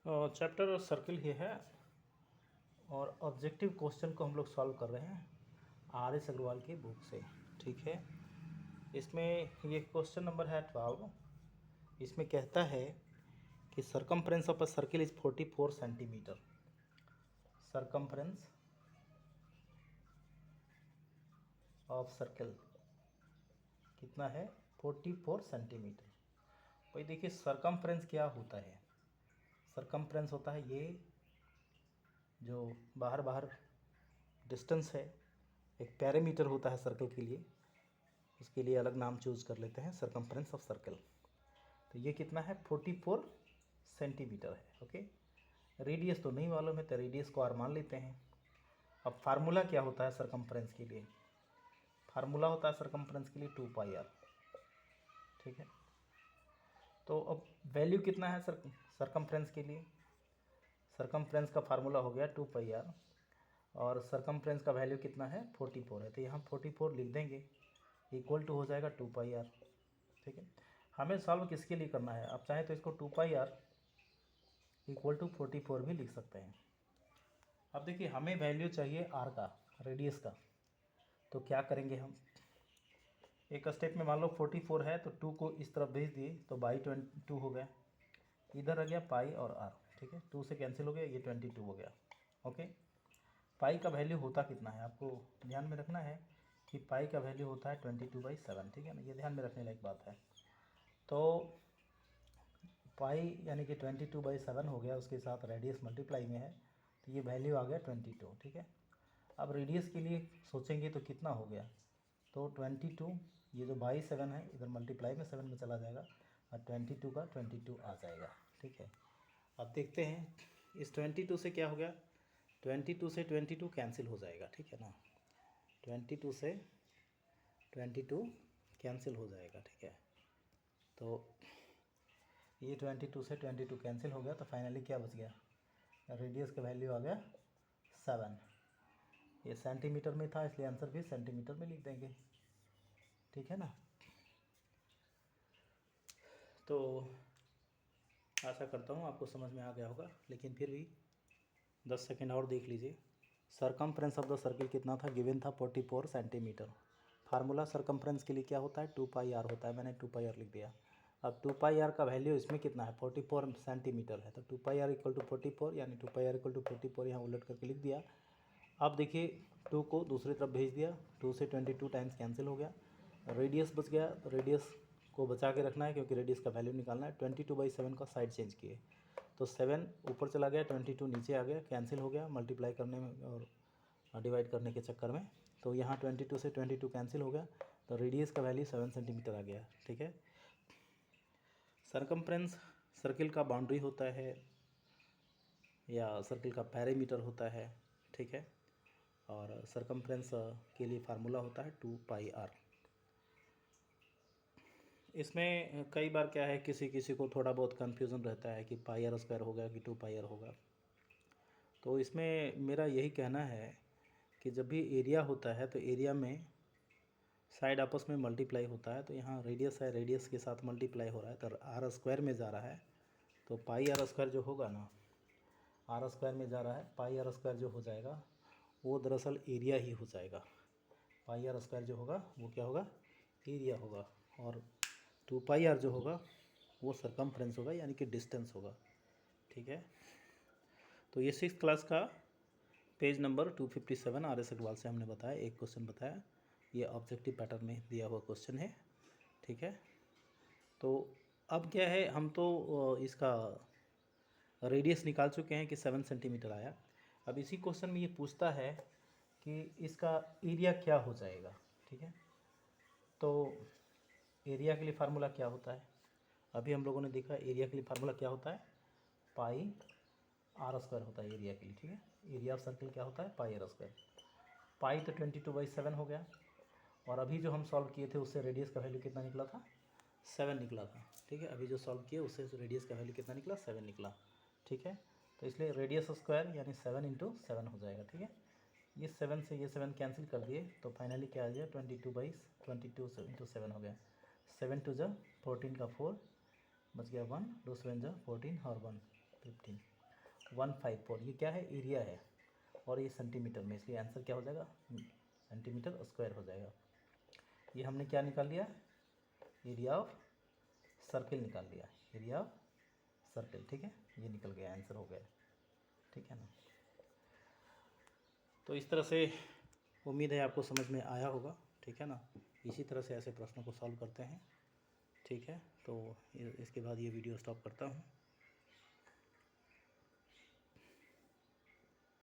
Chapter circle ही है और objective question को हम लोग सॉल्व कर रहे हैं आर.एस. अग्रवाल की बुक से। ठीक है, इसमें ये क्वेश्चन नंबर है 12। इसमें कहता है कि circumference of a circle is 44 centimetre. Circumference of circle कितना है? 44 सेंटीमीटर। भाई देखिए, सरकमफ्रेंस क्या होता है? सरकमफ्रेंस होता है ये जो बाहर बाहर डिस्टेंस है, एक पैरामीटर होता है सर्कल के लिए, उसके लिए अलग नाम चूज कर लेते हैं, सरकमफ्रेंस ऑफ सर्कल। तो ये कितना है? 44 सेंटीमीटर है। ओके, रेडियस तो नहीं मालूम है, तो रेडियस को आर मान लेते हैं। अब फार्मूला क्या होता है सरकमफ्रेंस के लिए? फार्मूला होता है सरकमफ्रेंस के लिए 2πr। ठीक है, तो अब वैल्यू कितना है सरकमफ्रेंस के लिए? सरकमफ्रेंस का फार्मूला हो गया 2πr और सरकमफ्रेंस का वैल्यू कितना है? 44 है। तो यहाँ 44 लिख देंगे, इक्वल टू हो जाएगा 2πr। ठीक है, हमें सॉल्व किसके लिए करना है? आप चाहें तो इसको 2πr इक्वल टू 44 भी लिख सकते हैं। अब देखिए, हमें वैल्यू चाहिए आर का, रेडियस का। तो क्या करेंगे हम? एक स्टेप में मान लो 44 है तो 2 को इस तरफ भेज दिए तो बाई 22 हो गया, इधर आ गया पाई और आर। ठीक है, 2 से कैंसिल हो गया, ये 22 हो गया। ओके, पाई का वैल्यू होता कितना है आपको ध्यान में रखना है कि पाई का वैल्यू होता है 22/7। ठीक है ना, ये ध्यान में रखने लायक बात है। तो पाई यानी कि 22/7 हो गया, उसके साथ रेडियस मल्टीप्लाई में है तो ये वैल्यू आ गया 22। ठीक है, अब रेडियस के लिए सोचेंगे तो कितना हो गया? तो 22, ये जो बाई 7 है इधर मल्टीप्लाई में 7 में चला जाएगा और 22 का 22 आ जाएगा। ठीक है, अब देखते हैं इस 22 से क्या हो गया? 22 से 22 कैंसिल हो जाएगा। ठीक है ना, 22 से 22 कैंसिल हो जाएगा। ठीक है, तो ये 22 से 22 कैंसिल हो गया तो फाइनली क्या बच गया? रेडियस का वैल्यू आ गया 7। ये सेंटीमीटर में था इसलिए आंसर भी सेंटीमीटर में लिख देंगे। ठीक है ना, तो आशा करता हूँ आपको समझ में आ गया होगा, लेकिन फिर भी 10 सेकेंड और देख लीजिए। सरकमफ्रेंस ऑफ द सर्किल कितना था? गिवन था 44 सेंटीमीटर। फार्मूला सरकमफ्रेंस के लिए क्या होता है? 2πr होता है। मैंने 2πr लिख दिया। अब 2πr का वैल्यू इसमें कितना है? 44 सेंटीमीटर है, तो 2πr इक्वल टू 44 यानी 2πr इक्वल टू 44 यहाँ उलट करके लिख दिया। अब देखिए, 2 को दूसरी तरफ भेज दिया, 2 से 22 टाइम्स कैंसिल हो गया, रेडियस बच गया। रेडियस को बचा के रखना है क्योंकि रेडियस का वैल्यू निकालना है। 22/7 का साइड चेंज किए तो 7 ऊपर चला गया, 22 नीचे आ गया, कैंसिल हो गया मल्टीप्लाई करने में और डिवाइड करने के चक्कर में। तो यहाँ 22 से 22 कैंसिल हो गया तो रेडियस का वैल्यू 7 सेंटीमीटर आ गया। ठीक है, सरकमफ्रेंस सर्किल का बाउंड्री होता है या सर्किल का पैरामीटर होता है। ठीक है, और सरकमफ्रेंस के लिए फार्मूला होता है 2πr। इसमें कई बार क्या है, किसी किसी को थोड़ा बहुत कन्फ्यूज़न रहता है कि πr² होगा कि 2πr होगा। तो इसमें मेरा यही कहना है कि जब भी एरिया होता है तो एरिया में साइड आपस में मल्टीप्लाई होता है। तो यहाँ रेडियस है, रेडियस के साथ मल्टीप्लाई हो रहा है तो r² में जा रहा है, तो πr² जो होगा ना, r² में जा रहा है, πr² जो हो जाएगा वो दरअसल एरिया ही हो जाएगा। πr² जो होगा वो क्या होगा? एरिया होगा। और 2πr जो होगा वो सरकमफ्रेंस होगा यानी कि डिस्टेंस होगा। ठीक है, तो ये 6th क्लास का पेज नंबर 257 आर.एस. अग्रवाल से हमने बताया, एक क्वेश्चन बताया। ये ऑब्जेक्टिव पैटर्न में दिया हुआ क्वेश्चन है। ठीक है, तो अब क्या है, हम तो इसका रेडियस निकाल चुके हैं कि 7 सेंटीमीटर आया। अब इसी क्वेश्चन में ये पूछता है कि इसका एरिया क्या हो जाएगा। ठीक है, तो एरिया के लिए फार्मूला क्या होता है? अभी हम लोगों ने देखा एरिया के लिए फार्मूला क्या होता है? πr² होता है एरिया के लिए। ठीक है, एरिया ऑफ सर्किल क्या होता है? πr²। पाई तो 22/7 हो गया और अभी जो हम सॉल्व किए थे उससे रेडियस का वैल्यू कितना निकला था? 7 निकला था। ठीक है, अभी जो सॉल्व किए उससे रेडियस का वैल्यू कितना निकला? 7 निकला। ठीक है, तो इसलिए रेडियस स्क्वायर यानी 7 × 7 हो जाएगा। ठीक है, ये 7 से ये 7 कैंसिल कर दिए तो फाइनली क्या आ गया? 22/22 × 7 हो गया। 7 2 14 का 4 बच गया 1, 2 7 14 और 1 15। 154, ये क्या है, एरिया है, और ये सेंटीमीटर में, इसलिए आंसर क्या हो जाएगा, सेंटीमीटर स्क्वायर हो जाएगा। ये हमने क्या निकाल लिया, एरिया ऑफ सर्किल निकाल लिया, एरिया ऑफ सर्किल, ठीक है, ये निकल गया, आंसर हो गया, ठीक है ना। तो इस तरह से उम्मीद है आपको समझ में आया होगा, ठीक है ना। इसी तरह से ऐसे प्रश्नों को सॉल्व करते हैं, ठीक है। तो इसके बाद ये वीडियो स्टॉप करता हूँ।